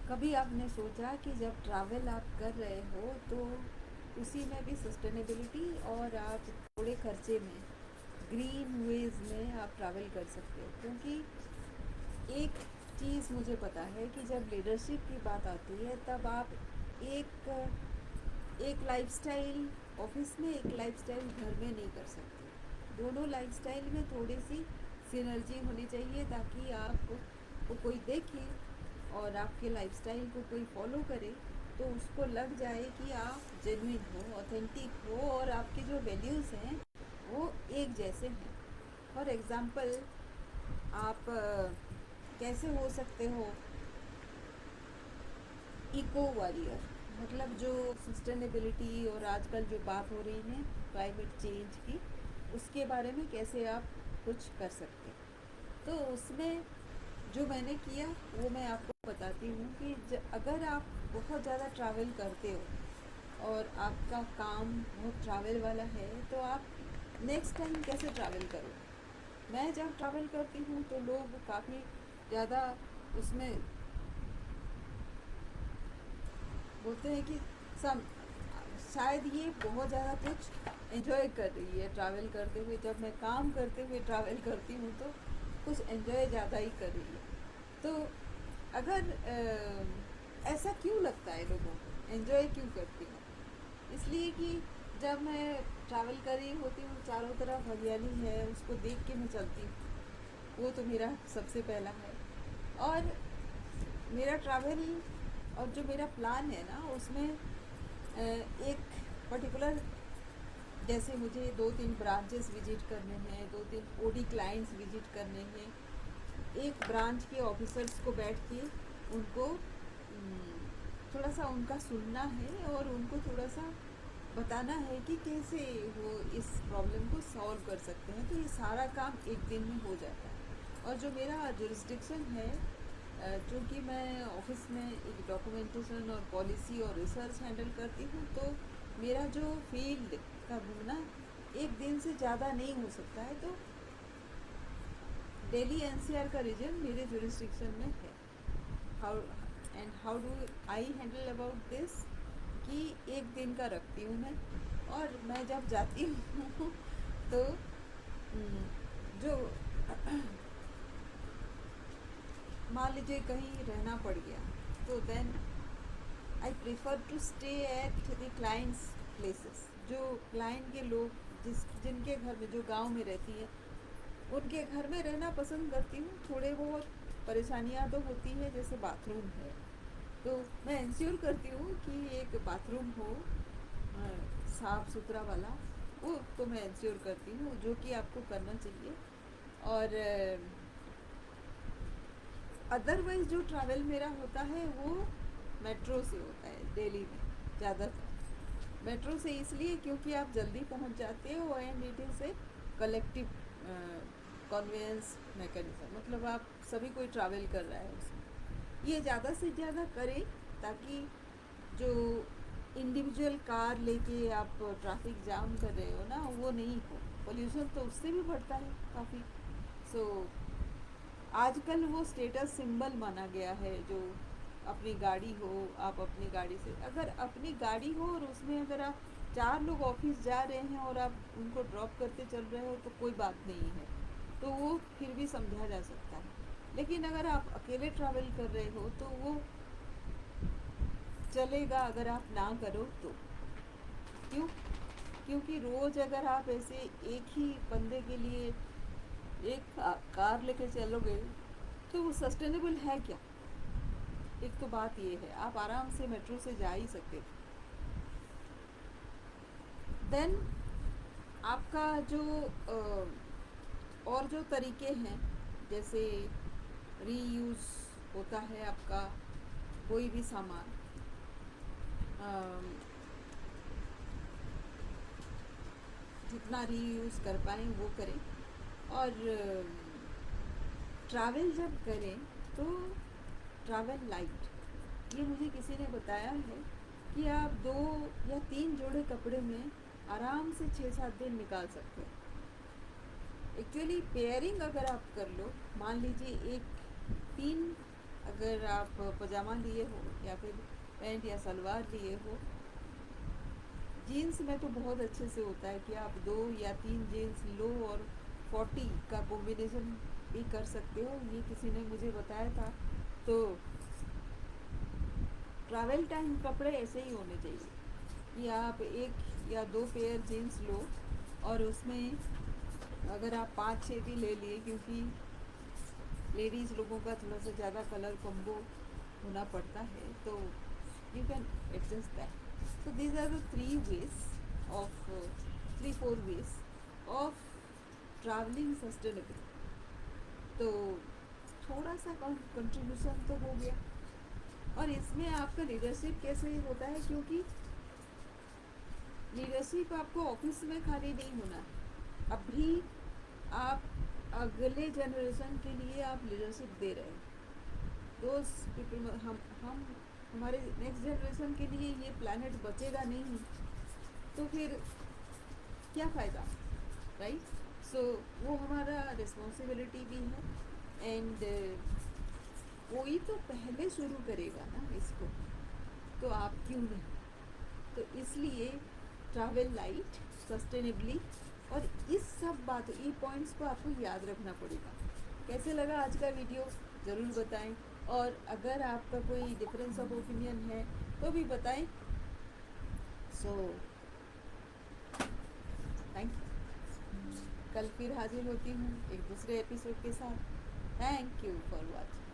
कभी आपने सोचा कि जब ट्रैवल आप कर रहे हो तो उसी में भी सस्टेनेबिलिटी और आप थोड़े खर्चे में ग्रीन वेज में आप ट्रैवल कर सकते हो? क्योंकि एक चीज़ मुझे पता है कि जब लीडरशिप की बात आती है तब आप एक एक लाइफस्टाइल ऑफिस में, एक लाइफस्टाइल घर में नहीं कर सकते। दोनों लाइफस्टाइल में थोड़ी सी सिनर्जी होनी चाहिए ताकि आपको कोई देखे और आपके लाइफस्टाइल को कोई फॉलो करे तो उसको लग जाए कि आप जेन्युइन हो, ऑथेंटिक हो और आपके जो वैल्यूज़ हैं वो एक जैसे हैं। फॉर एग्ज़ाम्पल, आप कैसे हो सकते हो इको वॉरियर, मतलब जो सस्टेनेबिलिटी और आजकल जो बात हो रही है क्लाइमेट चेंज की, उसके बारे में कैसे आप कुछ कर सकते। तो उसमें जो मैंने किया वो मैं आपको बताती हूँ कि अगर आप बहुत ज़्यादा ट्रैवल करते हो और आपका काम बहुत ट्रैवल वाला है तो आप नेक्स्ट टाइम कैसे ट्रैवल करो। मैं जब ट्रैवल करती हूँ तो लोग काफ़ी ज़्यादा उसमें बोलते हैं कि सम शायद ये बहुत ज़्यादा कुछ एंजॉय कर रही है ट्रैवल करते हुए। जब मैं काम करते हुए ट्रैवल करती हूँ तो कुछ एंजॉय ज़्यादा ही कर रही है। तो अगर ऐसा क्यों लगता है लोगों को, एंजॉय क्यों करती हूँ? इसलिए कि जब मैं ट्रैवल कर रही होती हूँ चारों तरफ हरियाली है, उसको देख के मैं चलती हूँ, वो तो मेरा सबसे पहला है। और मेरा ट्रैवल और जो मेरा प्लान है ना उसमें एक पर्टिकुलर, जैसे मुझे 2-3 ब्रांचेस विजिट करने हैं, 2-3 ओडी क्लाइंट्स विजिट करने हैं, एक ब्रांच के ऑफिसर्स को बैठ के उनको थोड़ा सा उनका सुनना है और उनको थोड़ा सा बताना है कि कैसे वो इस प्रॉब्लम को सॉल्व कर सकते हैं। तो ये सारा काम एक दिन में हो जाता है। और जो मेरा जुरिस्डिक्शन है, चूँकि मैं ऑफिस में एक डॉक्यूमेंटेशन और पॉलिसी और रिसर्च हैंडल करती हूँ तो मेरा जो फील्ड का घूमना एक दिन से ज़्यादा नहीं हो सकता है। तो दिल्ली एनसीआर का रीजन मेरे जुरिस्डिक्शन में है। How do I handle about this, कि एक दिन का रखती हूँ मैं। और मैं जब जाती हूँ तो जो मान लीजिए कहीं रहना पड़ गया तो then I prefer to stay at the clients places. जो क्लाइंट के लोग जिनके घर में, जो गांव में रहती है, उनके घर में रहना पसंद करती हूँ। थोड़े बहुत परेशानियाँ तो होती है, जैसे बाथरूम है तो मैं इंश्योर करती हूँ कि एक बाथरूम हो साफ़ सुथरा वाला, वो तो मैं इंश्योर करती हूँ, जो कि आपको करना चाहिए। और अदरवाइज़ जो ट्रैवल मेरा होता है वो मेट्रो से होता है दिल्ली में ज़्यादातर। मेट्रो से इसलिए क्योंकि आप जल्दी पहुंच जाते हो and it is a collective conveyance mechanism, मतलब आप सभी कोई ट्रैवल कर रहा है उसमें। ये ज़्यादा से ज़्यादा करें ताकि जो इंडिविजुअल कार लेके आप ट्रैफिक जाम कर रहे हो ना वो नहीं हो। पोल्यूशन तो उससे भी बढ़ता है काफ़ी। सो आजकल वो स्टेटस सिंबल माना गया है, जो अपनी गाड़ी हो, आप अपनी गाड़ी से, अगर अपनी गाड़ी हो और उसमें अगर आप 4 लोग ऑफिस जा रहे हैं और आप उनको ड्रॉप करते चल रहे हो तो कोई बात नहीं है, तो वो फिर भी समझा जा सकता है। लेकिन अगर आप अकेले ट्रैवल कर रहे हो तो वो चलेगा अगर आप ना करो तो। क्यों? क्योंकि रोज़ अगर आप ऐसे एक ही बंदे के लिए एक कार लेके चलोगे तो वो सस्टेनेबल है क्या? एक तो बात ये है, आप आराम से मेट्रो से जा ही सकते थे। देन आपका जो और जो तरीके हैं, जैसे रीयूज़ होता है आपका कोई भी सामान, जितना रीयूज़ कर पाएँ वो करें। और ट्रैवल जब करें तो ट्रैवल लाइट। ये मुझे किसी ने बताया है कि आप 2 या 3 जोड़े कपड़े में आराम से 6-7 दिन निकाल सकते हैं। एक्चुअली पेयरिंग अगर आप कर लो, मान लीजिए एक 3 अगर आप पजामा लिए हो या फिर पैंट या सलवार लिए हो, जीन्स में तो बहुत अच्छे से होता है कि आप 2 या 3 जीन्स लो और 40 का कॉम्बिनेशन भी कर सकते हो। ये किसी ने मुझे बताया था। तो ट्रैवल टाइम कपड़े ऐसे ही होने चाहिए कि आप 1 या 2 पेयर जीन्स लो और उसमें अगर आप 5-6 भी ले लिए, क्योंकि लेडीज़ लोगों का थोड़ा सा ज़्यादा कलर कॉम्बो होना पड़ता है, तो you can adjust that. So these are the 3-4 ways of travelling sustainable. तो थोड़ा सा कंट्रीब्यूशन तो हो गया। और इसमें आपका लीडरशिप कैसे होता है, क्योंकि लीडरशिप आपको ऑफिस में खाली नहीं होना। अभी आप अगले जनरेशन के लिए आप लीडरशिप दे रहे हैं। दोस्त पीपल, हम हमारे नेक्स्ट जनरेशन के लिए ये प्लानट बचेगा नहीं, तो फिर क्या फ़ायदा, राइट? सो वो हमारा रिस्पॉन्सिबिलिटी भी है। एंड कोई तो पहले शुरू करेगा ना इसको, तो आप क्यों नहीं? तो इसलिए ट्रैवल लाइट, सस्टेनेबली, और इस सब बातों, ये पॉइंट्स को आपको याद रखना पड़ेगा। कैसे लगा आज का वीडियो ज़रूर बताएं, और अगर आपका कोई डिफरेंस ऑफ ओपिनियन है तो भी बताएं। So thank you. कल फिर हाजिर होती हूँ एक दूसरे एपिसोड के साथ। Thank you for watching.